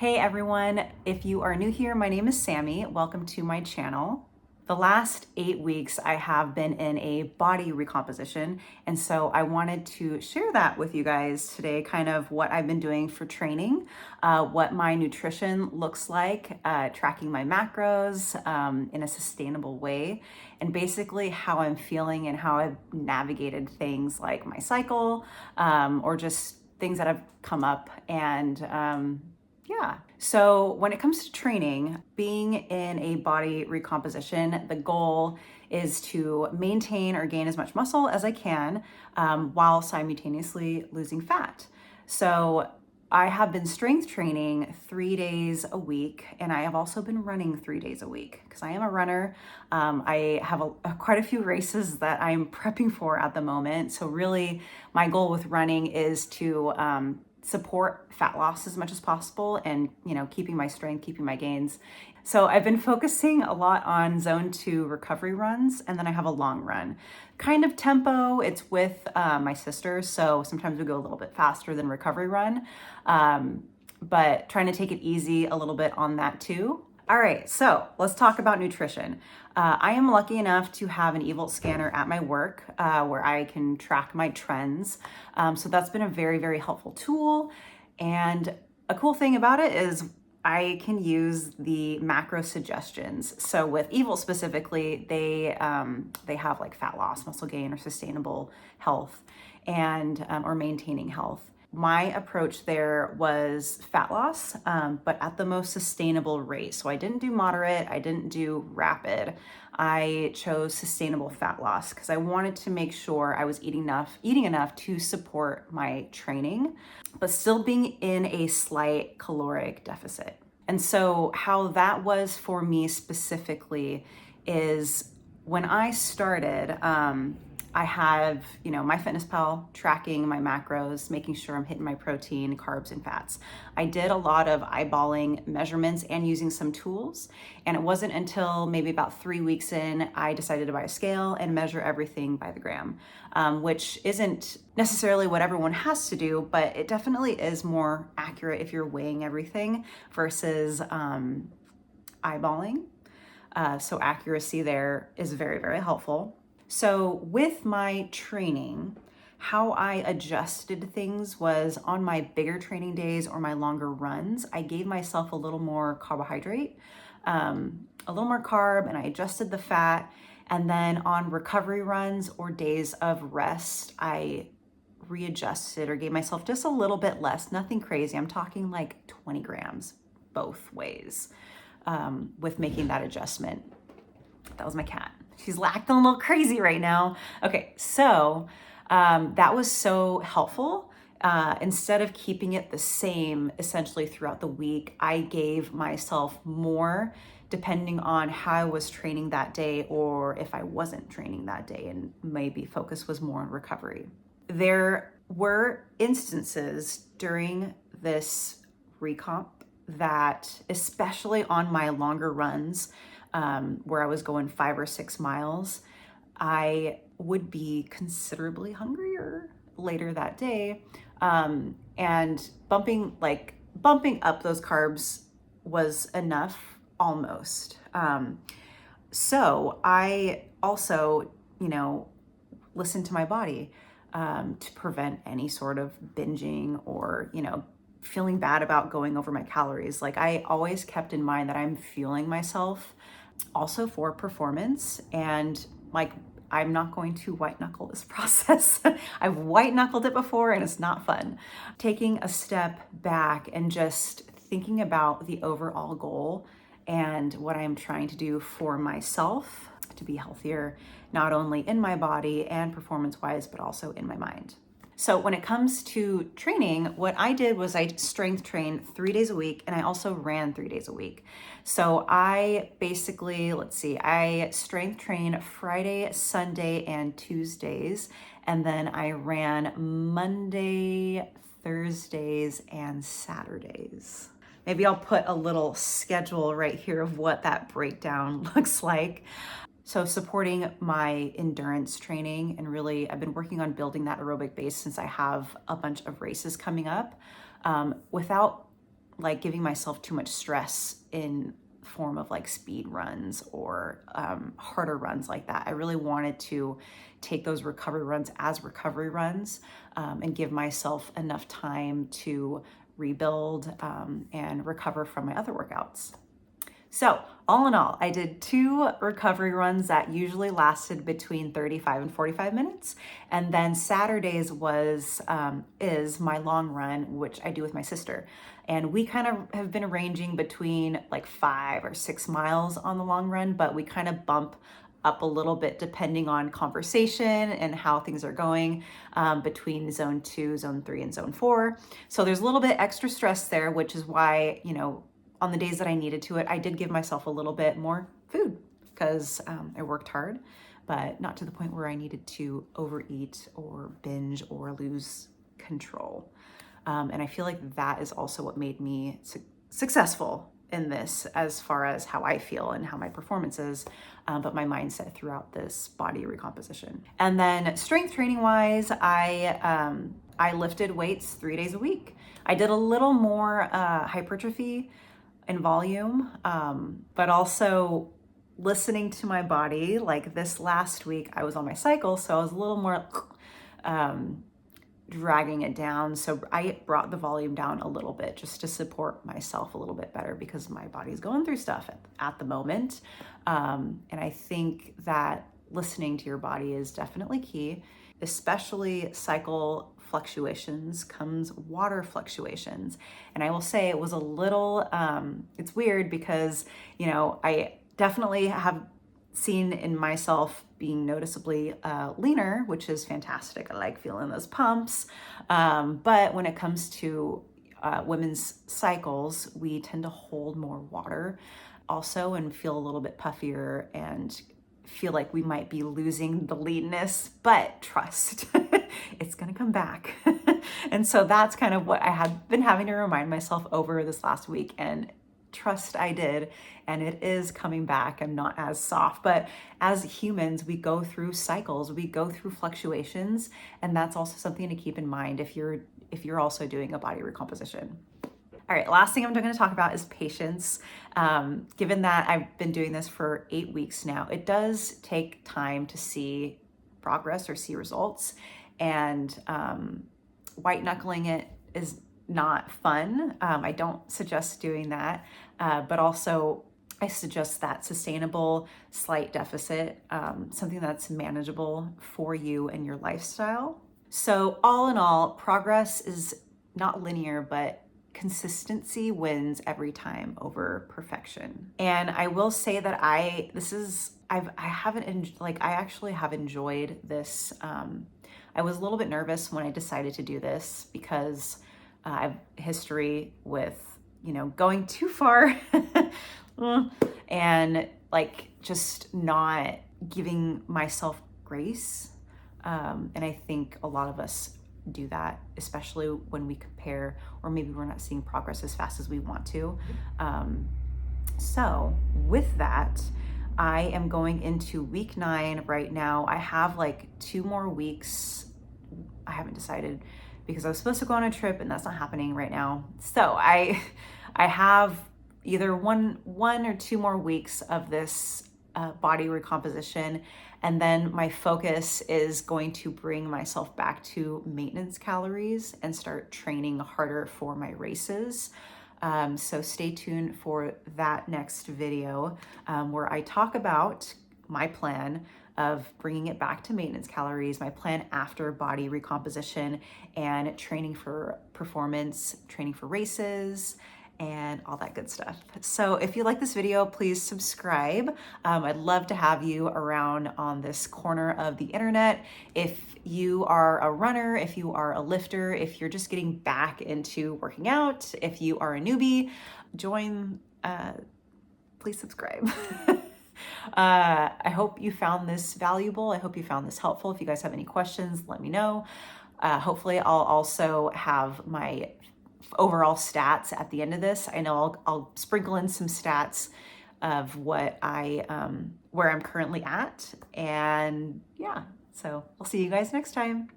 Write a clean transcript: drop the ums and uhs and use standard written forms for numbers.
Hey everyone, if you are new here, my name is Sammy. Welcome to my channel. The last 8 weeks I have been in a body recomposition, and so I wanted to share that with you guys today, kind of what I've been doing for training, what my nutrition looks like, tracking my macros in a sustainable way, and basically how I'm feeling and how I've navigated things like my cycle or just things that have come up yeah. So when it comes to training, being in a body recomposition, the goal is to maintain or gain as much muscle as I can while simultaneously losing fat. So I have been strength training 3 days a week, and I have also been running 3 days a week because I am a runner. I have quite a few races that I'm prepping for at the moment. So really my goal with running is to support fat loss as much as possible and, keeping my strength, keeping my gains. So I've been focusing a lot on zone 2 recovery runs, and then I have a long run. Kind of tempo, it's with my sister, so sometimes we go a little bit faster than recovery run, but trying to take it easy a little bit on that too. All right, so let's talk about nutrition. I am lucky enough to have an eVolt scanner at my work where I can track my trends. So that's been a very, very helpful tool. And a cool thing about it is I can use the macro suggestions. So with eVolt specifically, they have like fat loss, muscle gain, or sustainable health, and or maintaining health. My approach there was fat loss, but at the most sustainable rate. So I didn't do moderate, I didn't do rapid. I chose sustainable fat loss because I wanted to make sure I was eating enough to support my training, but still being in a slight caloric deficit. And so how that was for me specifically is when I started, I have, MyFitnessPal tracking my macros, making sure I'm hitting my protein, carbs, and fats. I did a lot of eyeballing measurements and using some tools. And it wasn't until maybe about 3 weeks in, I decided to buy a scale and measure everything by the gram, which isn't necessarily what everyone has to do, but it definitely is more accurate if you're weighing everything versus eyeballing. So accuracy there is very, very helpful. So with my training, how I adjusted things was on my bigger training days or my longer runs, I gave myself a little more carbohydrate, a little more carb, and I adjusted the fat. And then on recovery runs or days of rest, I readjusted or gave myself just a little bit less, nothing crazy. I'm talking like 20 grams both ways with making that adjustment. That was my cat. She's acting a little crazy right now. Okay, so that was so helpful. Instead of keeping it the same essentially throughout the week, I gave myself more depending on how I was training that day or if I wasn't training that day, and maybe focus was more on recovery. There were instances during this recomp that, especially on my longer runs, where I was going 5 or 6 miles, I would be considerably hungrier later that day. And bumping up those carbs was enough almost. So I also, listened to my body to prevent any sort of binging or, feeling bad about going over my calories. Like I always kept in mind that I'm fueling myself also for performance, and I'm not going to white knuckle this process. I've white knuckled it before and it's not fun. Taking a step back and just thinking about the overall goal and what I am trying to do for myself to be healthier, not only in my body and performance-wise, but also in my mind. So when it comes to training, what I did was I strength trained 3 days a week, and I also ran 3 days a week. So I basically, I strength train Friday, Sunday, and Tuesdays, and then I ran Monday, Thursdays, and Saturdays. Maybe I'll put a little schedule right here of what that breakdown looks like. So supporting my endurance training, and really I've been working on building that aerobic base since I have a bunch of races coming up, without like giving myself too much stress in form of like speed runs or harder runs like that. I really wanted to take those recovery runs as recovery runs and give myself enough time to rebuild and recover from my other workouts. So all in all, I did 2 recovery runs that usually lasted between 35 and 45 minutes. And then Saturdays is my long run, which I do with my sister. And we kind of have been ranging between like 5 or 6 miles on the long run, but we kind of bump up a little bit depending on conversation and how things are going between zone 2, zone 3, and zone 4. So there's a little bit extra stress there, which is why, on the days that I needed to I did give myself a little bit more food because I worked hard, but not to the point where I needed to overeat or binge or lose control. And I feel like that is also what made me successful in this as far as how I feel and how my performance is, but my mindset throughout this body recomposition. And then strength training wise, I lifted weights 3 days a week. I did a little more hypertrophy and volume, but also listening to my body. Like this last week, I was on my cycle, so I was a little more dragging it down. So I brought the volume down a little bit just to support myself a little bit better because my body's going through stuff at the moment. And I think that listening to your body is definitely key, especially cycle fluctuations comes water fluctuations. And I will say it was a little, it's weird because, I definitely have seen in myself being noticeably leaner, which is fantastic. I like feeling those pumps. But when it comes to women's cycles, we tend to hold more water also and feel a little bit puffier and feel like we might be losing the leanness, but trust, it's gonna come back. And so that's kind of what I have been having to remind myself over this last week, and trust I did, and it is coming back. I'm not as soft, but as humans, we go through cycles, we go through fluctuations, and that's also something to keep in mind if you're also doing a body recomposition. All right, last thing I'm going to talk about is patience. Given that I've been doing this for 8 weeks now, it does take time to see progress or see results. And white knuckling it is not fun. I don't suggest doing that, but also I suggest that sustainable slight deficit, something that's manageable for you and your lifestyle. So all in all, progress is not linear, but consistency wins every time over perfection. And I will say that I actually have enjoyed this. I was a little bit nervous when I decided to do this because I have history with, going too far and like just not giving myself grace. And I think a lot of us do that, especially when we compare, or maybe we're not seeing progress as fast as we want to. So with that, I am going into week 9 right now. I have like 2 more weeks. I haven't decided because I was supposed to go on a trip and that's not happening right now. So I have either one or 2 more weeks of this body recomposition. And then my focus is going to bring myself back to maintenance calories and start training harder for my races. So stay tuned for that next video where I talk about my plan of bringing it back to maintenance calories, my plan after body recomposition, and training for performance, training for races, and all that good stuff. So if you like this video, please subscribe. I'd love to have you around on this corner of the internet. If you are a runner, if you are a lifter, if you're just getting back into working out, if you are a newbie, join, please subscribe. I hope you found this valuable. I hope you found this helpful. If you guys have any questions, let me know. Hopefully I'll also have my overall stats at the end of this. I know I'll sprinkle in some stats of what where I'm currently at. And yeah, so I'll see you guys next time.